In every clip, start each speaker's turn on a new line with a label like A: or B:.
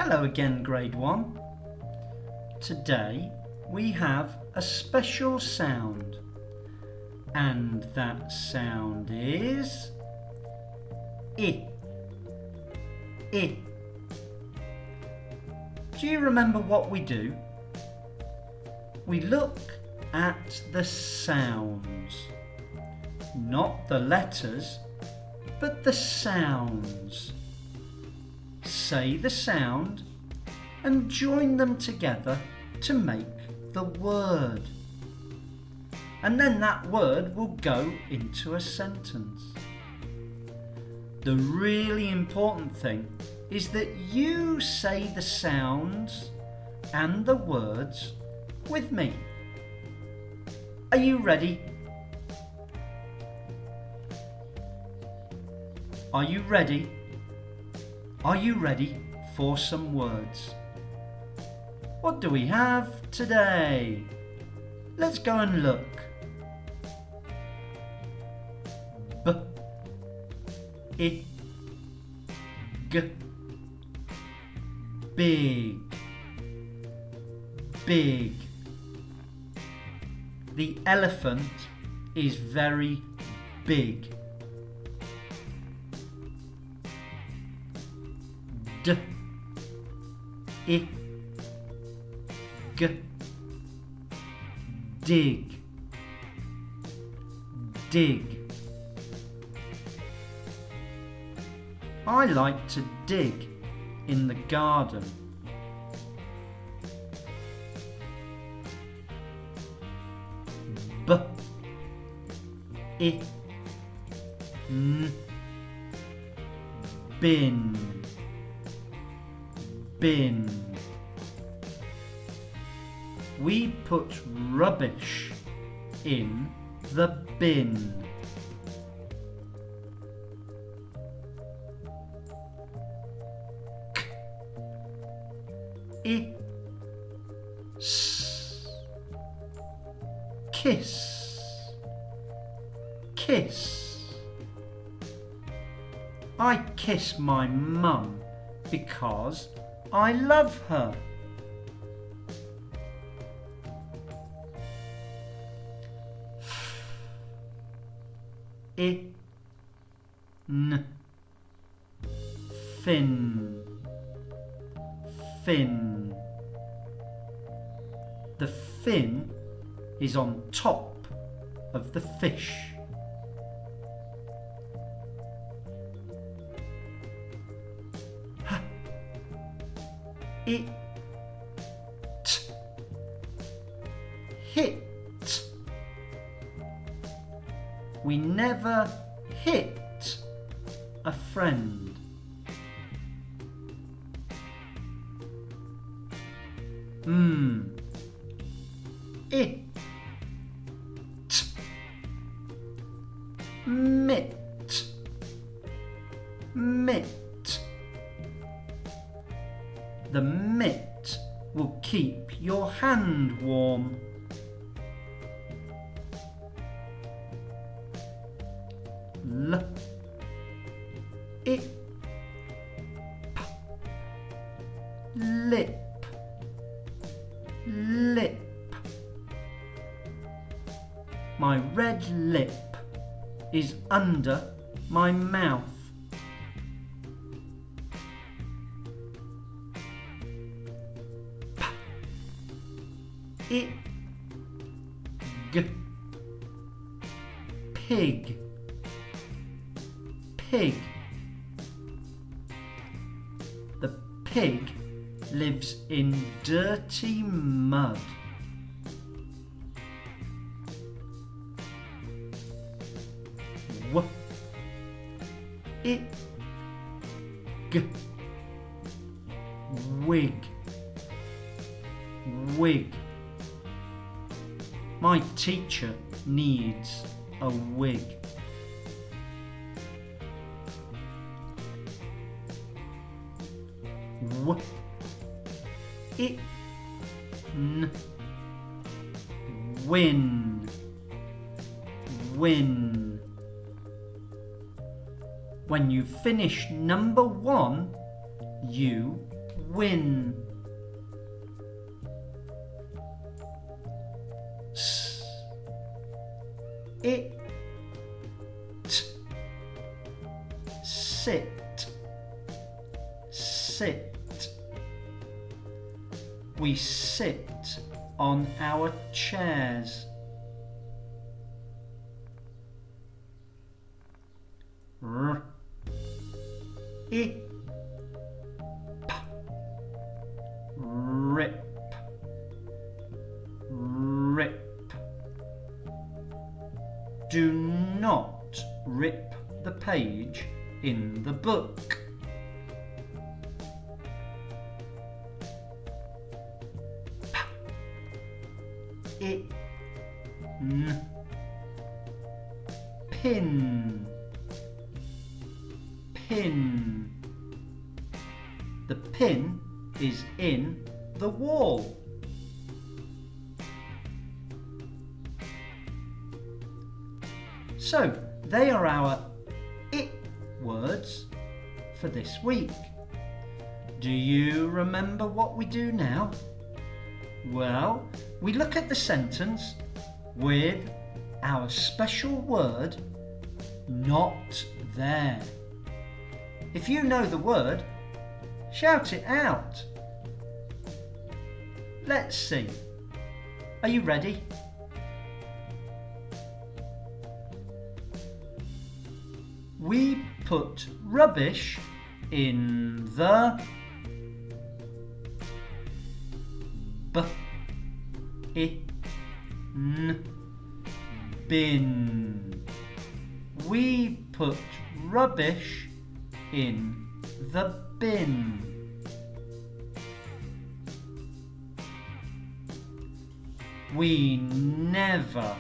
A: Hello again, Grade 1. Today we have a special sound, and that sound is I. I. Do you remember what we do? We look at the sounds, not the letters, but the sounds. Say the sound and join them together to make the word. And then that word will go into a sentence. The really important thing is that you say the sounds and the words with me. Are you ready? Are you ready? Are you ready for some words? What do we have today? Let's go and look. B, I, G, big, big. The elephant is very big. D, I, G, dig, dig. I like to dig in the garden. B, I, N, bin, bin. We put rubbish in the bin. K, I, S, kiss, kiss. I kiss my mum because I love her. I, N, fin, fin. The fin is on top of the fish. H, it, hit. We never hit a friend. It, mit, mit. The mitt will keep your hand warm. L, I, P, lip, lip. My red lip is under my mouth. P, I, G, pig, pig. The pig lives in dirty mud. W, I, G, wig, wig. My teacher needs a wig. W, I, N, win, win. When you finish number 1, you win. S, it, sit, sit. We sit on our chairs. R, I, p, rip, rip. Do not rip the page in the book. P, I, n, pin, pin. The pin is in the wall. So, they are our it words for this week. Do you remember what we do now? Well, we look at the sentence with our special word, not there. If you know the word, shout it out. Let's see. Are you ready? We put rubbish in the bin. We put rubbish in the bin. We never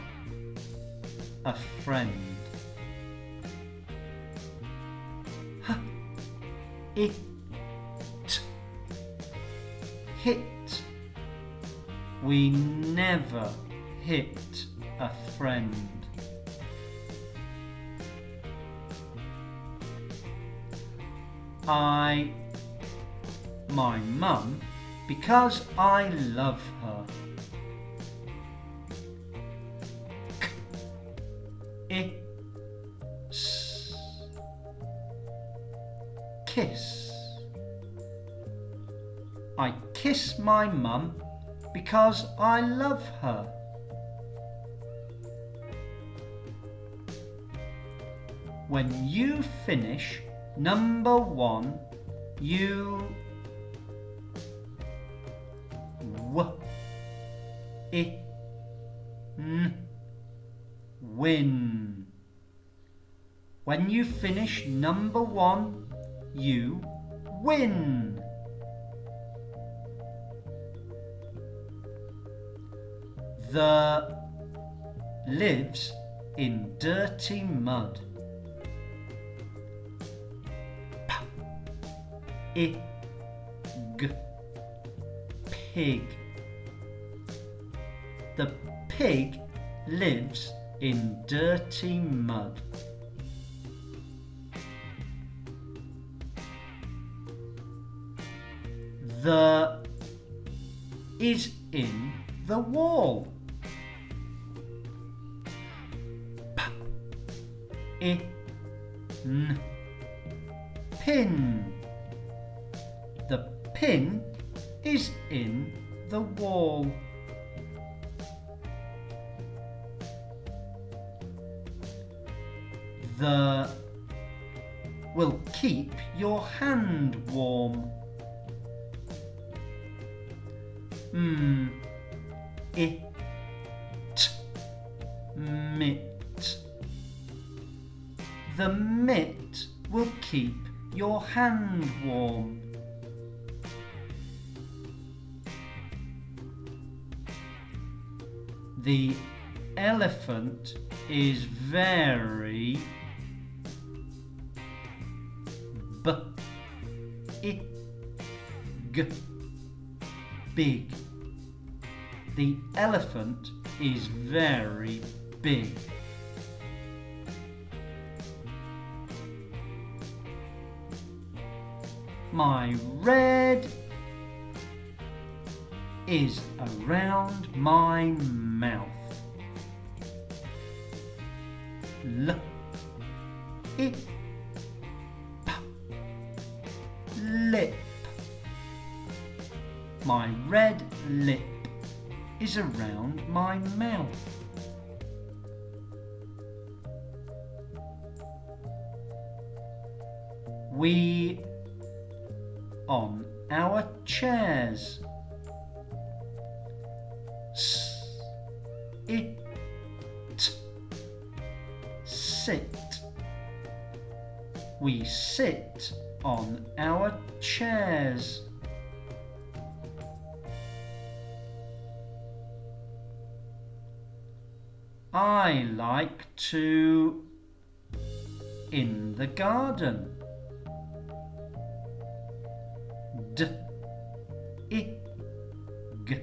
A: a friend. It hit. We never hit a friend. My mum, because I love her. Kiss. I kiss my mum because I love her. When you finish number 1, you win. When you finish number 1, you win. The lives in dirty mud. Pig. Pig. The pig lives in dirty mud. The is in the wall. Pin. The pin is in the wall. The will keep your hand warm. Mitt. The mitt will keep your hand warm. The elephant is very big. The elephant is very big. My red is around my mouth. L, I, p, lip. My red lip is around my mouth. We on our chairs. S, it, sit. We sit on our chairs. I like to in the garden. D, I, g,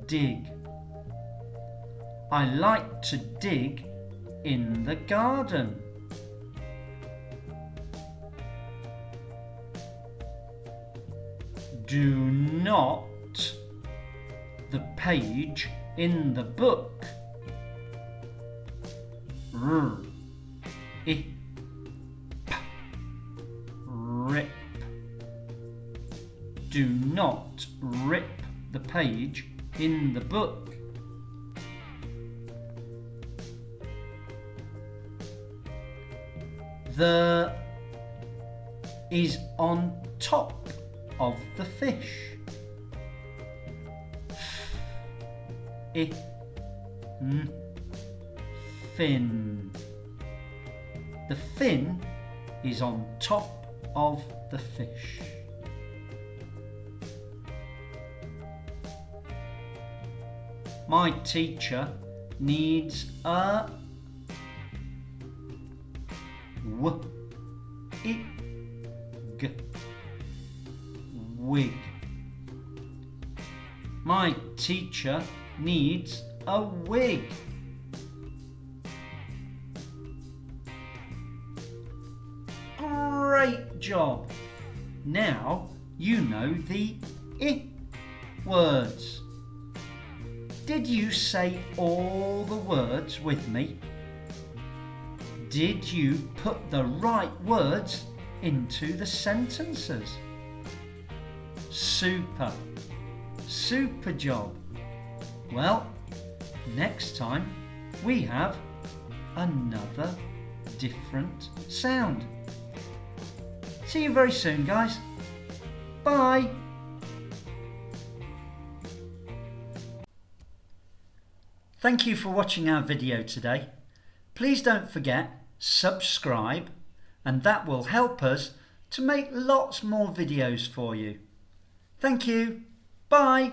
A: dig. I like to dig in the garden. Do not the page in the book. R, I, p, rip. Do not rip the page in the book. The is on top of the fish. F, I, n, fin. The fin is on top of the fish. My teacher needs a w, I, g, wig. My teacher needs a wig. Great job! Now you know the I words. Did you say all the words with me? Did you put the right words into the sentences? Super! Super job! Well, next time we have another different sound. See you very soon, guys. Bye! Thank you for watching our video today. Please don't forget, subscribe, and that will help us to make lots more videos for you. Thank you. Bye.